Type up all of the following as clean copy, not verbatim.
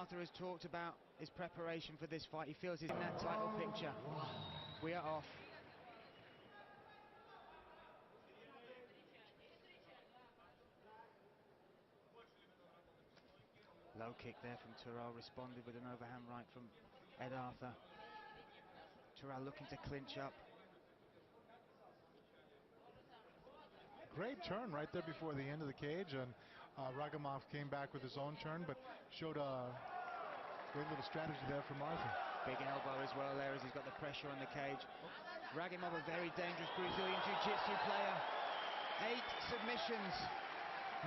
Artur has talked about his preparation for this fight. He feels he's in that title picture. We are off. Low kick there from Tural, responded with an overhand right from Ed Artur. Tural looking to clinch up. Great turn right there before the end of the cage, and rəhimov came back with his own turn, but showed a great little strategy there from Artur. Big elbow as well there as he's got the pressure on the cage. Rəhimov, a very dangerous Brazilian Jiu-Jitsu player. 8 submissions.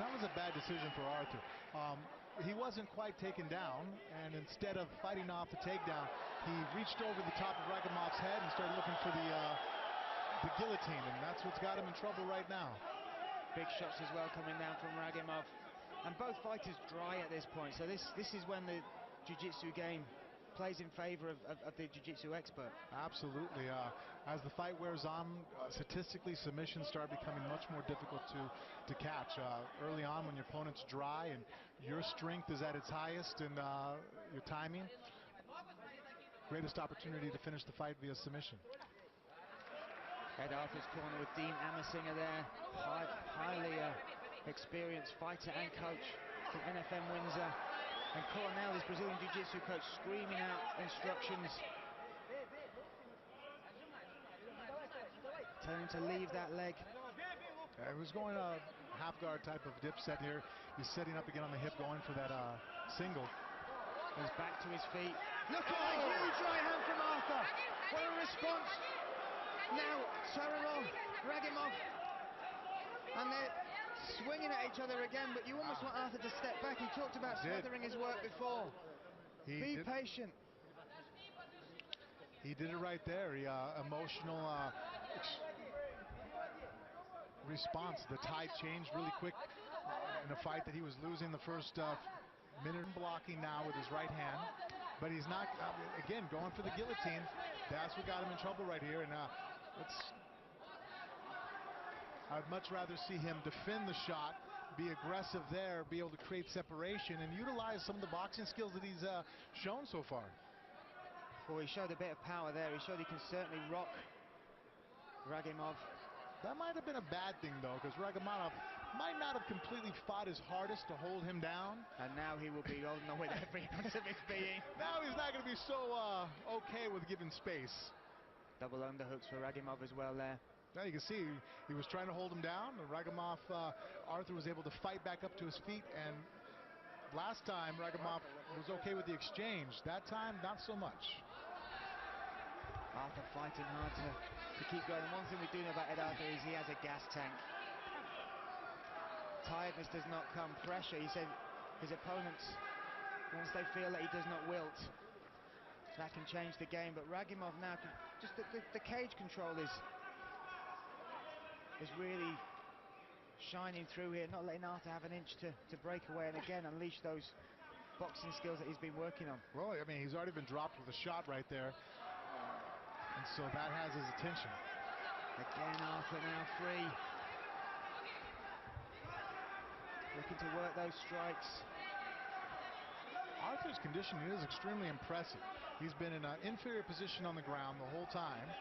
That was a bad decision for Artur. He wasn't quite taken down, and instead of fighting off the takedown, he reached over the top of rəhimov's head and started looking for the guillotine, and that's what's got him in trouble right now. Big shots as well coming down from rəhimov, and both fighters dry at this point, so this is when the jiu-jitsu game plays in favor of the jiu-jitsu expert. Absolutely. As the fight wears on, statistically submissions start becoming much more difficult to catch. Early on, when your opponent's dry and your strength is at its highest and your timing, greatest opportunity to finish the fight via submission. Ed Artur's corner with Dean Amersinger there, highly experienced fighter and coach from NFM Windsor. And Coronel, his Brazilian Jiu-Jitsu coach, screaming out instructions, telling him to leave that leg. He was going a half guard type of dip set here. He's setting up again on the hip, going for that single. He's back to his feet. Look at that huge right hand from Artur. What a response. Now Tural, rəhimov, and they're swinging at each other again, but you almost want Artur to step back. He talked about smothering his work before. Be patient. He did it right there. Emotional response. The tide changed really quick in a fight that he was losing the first minute. Blocking now with his right hand, but he's not, again, going for the guillotine. That's what got him in trouble right here, and I'd much rather see him defend the shot, be aggressive there, be able to create separation, and utilize some of the boxing skills that he's shown so far. Well, he showed a bit of power there. He showed he can certainly rock rəhimov. That might have been a bad thing, though, because rəhimov might not have completely fought his hardest to hold him down. And now he will be holding on with every ounce of his being. Now he's not going to be so okay with giving space. Double underhooks for rəhimov as well there. Now you can see he was trying to hold him down, and rəhimov, Artur was able to fight back up to his feet, and last time rəhimov was okay with the exchange. That time, not so much. Artur fighting hard to keep going. And one thing we do know about Ed Artur is he has a gas tank. Tiredness does not come. Pressure, he said his opponents, once they feel that he does not wilt, that can change the game. But rəhimov now, just the cage control is really shining through here, not letting Artur have an inch to break away and again unleash those boxing skills that he's been working on. Well, I mean, he's already been dropped with a shot right there, and so that has his attention. Again, Artur now free, looking to work those strikes. Artur's conditioning is extremely impressive. He's been in an inferior position on the ground the whole time,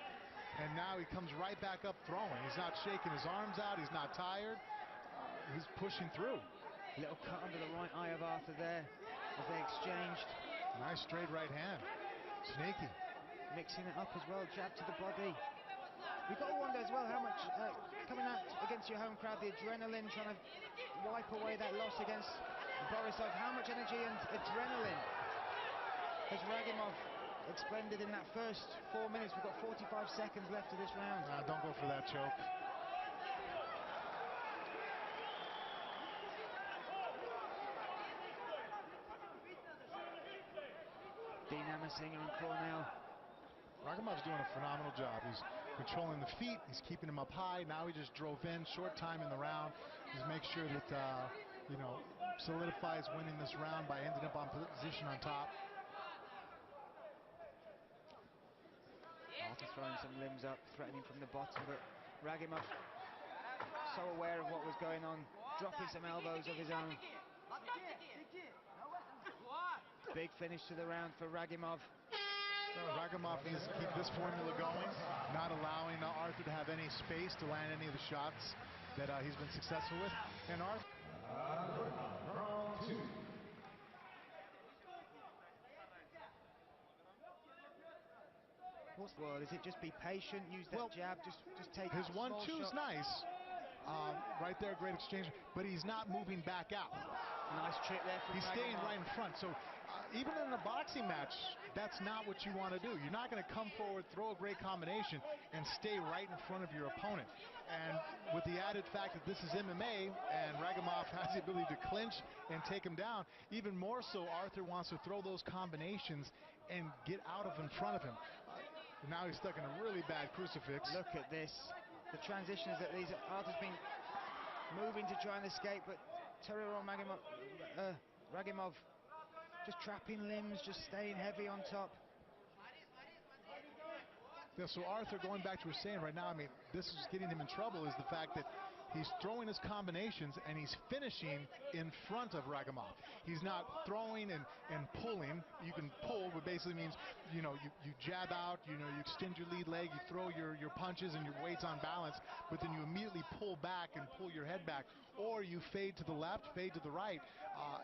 and now he comes right back up throwing. He's not shaking his arms out, he's not tired, he's pushing through. Little cut under the right eye of Artur there as they exchanged. Nice straight right hand, sneaky. Mixing it up as well, jab to the body. You've got to wonder as well how much, coming out against your home crowd, the adrenaline, trying to wipe away that loss against Borisov, how much energy and adrenaline has rəhimov expended in that first 4 minutes? We've got 45 seconds left of this round. Don't go for that choke. Dean Amersinger and Cornell. rəhimov's doing a phenomenal job. He's controlling the feet, he's keeping him up high. Now he just drove in, short time in the round. Just make sure that, solidifies winning this round by ending up on position on top. Artur throwing some limbs up, threatening from the bottom, but rəhimov so aware of what was going on, dropping some elbows of his own. Big finish to the round for Rəhimov. So Rəhimov needs to keep this formula going, not allowing Artur to have any space to land any of the shots that he's been successful with. And Artur... Well, is it just be patient, use that jab, just take his 1-2's nice. Right there, great exchange, but he's not moving back out. Nice trick there from He's staying Rəhimov. right in front. So even in a boxing match, that's not what you want to do. You're not going to come forward, throw a great combination, and stay right in front of your opponent. And with the added fact that this is MMA, and Rəhimov has the ability to clinch and take him down, even more so, Artur wants to throw those combinations and get out of in front of him. Now he's stuck in a really bad crucifix. Look at this. The transitions that these Artur's been moving to try and escape, but Tural Rəhimov just trapping limbs, just staying heavy on top. Yeah, so Artur, going back to what you're saying right now, I mean, this is getting him in trouble, is the fact that he's throwing his combinations and he's finishing in front of Rəhimov. He's not throwing and pulling. You can pull, but basically means, you know, you jab out, you know, you extend your lead leg, you throw your punches and your weight's on balance, but then you immediately pull back and pull your head back, or you fade to the left, fade to the right,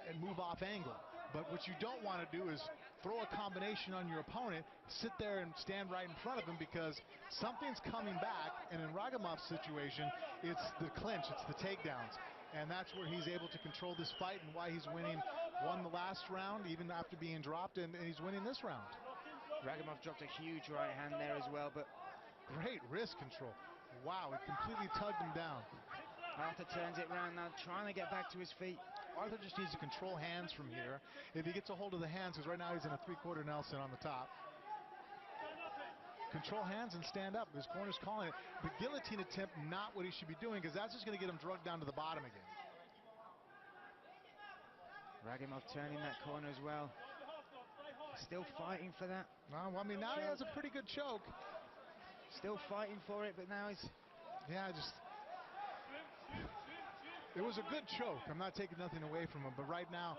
and move off angle. But what you don't want to do is throw a combination on your opponent, sit there and stand right in front of him, because something's coming back, and in Rəhimov's situation, it's the clinch, it's the takedowns. And that's where he's able to control this fight and why he's won the last round, even after being dropped, and he's winning this round. Rəhimov dropped a huge right hand there as well, but great wrist control. Wow, it completely tugged him down. Artur turns it round now, trying to get back to his feet. Artur just needs to control hands from here. If he gets a hold of the hands, because right now he's in a 3/4 Nelson on the top. Control hands and stand up. His corner's calling it. The guillotine attempt, not what he should be doing, because that's just going to get him drugged down to the bottom again. Rəhimov turning that corner as well. Still fighting for that. No, I mean, now he has a pretty good choke. Still fighting for it, but now he's... Yeah, it was a good choke. I'm not taking nothing away from him, but right now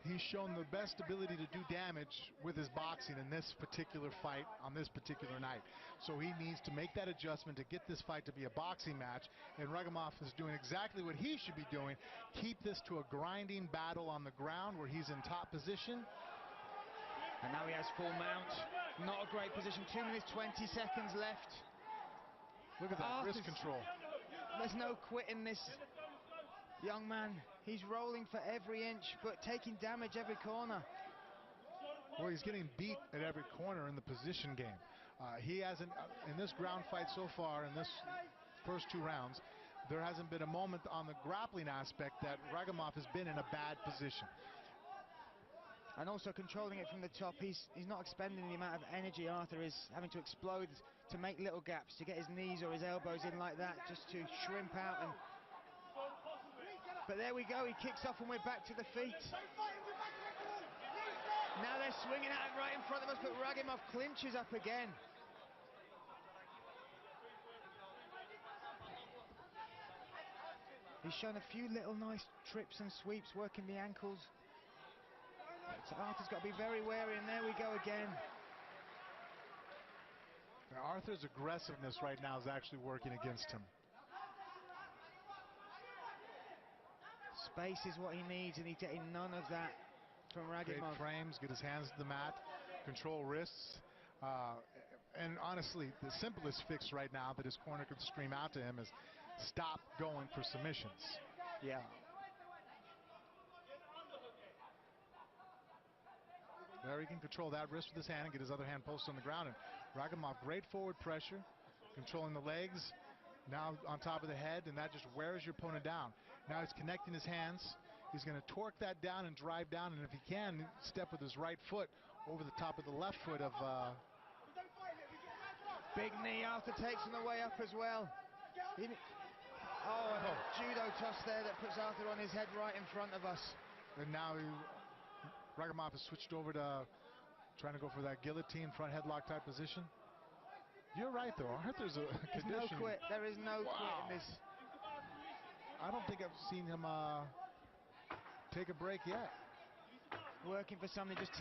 he's shown the best ability to do damage with his boxing in this particular fight on this particular night. So he needs to make that adjustment to get this fight to be a boxing match, and Rəhimov is doing exactly what he should be doing. Keep this to a grinding battle on the ground where he's in top position. And now he has full mount. Not a great position. 2 minutes 20 seconds left. Look at that wrist control. There's no quitting this young man. He's rolling for every inch, but taking damage every corner. Well, he's getting beat at every corner in the position game. He hasn't, in this ground fight so far, in this first 2 rounds, there hasn't been a moment on the grappling aspect that Rəhimov has been in a bad position. And also controlling it from the top. He's not expending the amount of energy Artur is having to explode to make little gaps, to get his knees or his elbows in like that, just to shrimp out. And but there we go, he kicks off and we're back to the feet. Now they're swinging at him right in front of us, but Rəhimov clinches up again. He's shown a few little nice trips and sweeps, working the ankles. So Artur's got to be very wary, and there we go again. Now, Artur's aggressiveness right now is actually working against him. Space is what he needs, and he's getting none of that from Rəhimov. Great frames, get his hands to the mat, control wrists. And honestly, the simplest fix right now that his corner could scream out to him is stop going for submissions. Yeah. There he can control that wrist with his hand and get his other hand posted on the ground. And Rəhimov, great forward pressure, controlling the legs, now on top of the head, and that just wears your opponent down. Now he's connecting his hands. He's going to torque that down and drive down, and if he can, step with his right foot over the top of the left foot of... Big knee Artur takes on the way up as well. And a judo toss there that puts Artur on his head right in front of us. And now Rəhimov has switched over to trying to go for that guillotine front headlock type position. You're right, though. Artur's a condition. No quit. There is no quit in this. I don't think I've seen him take a break yet. working for something just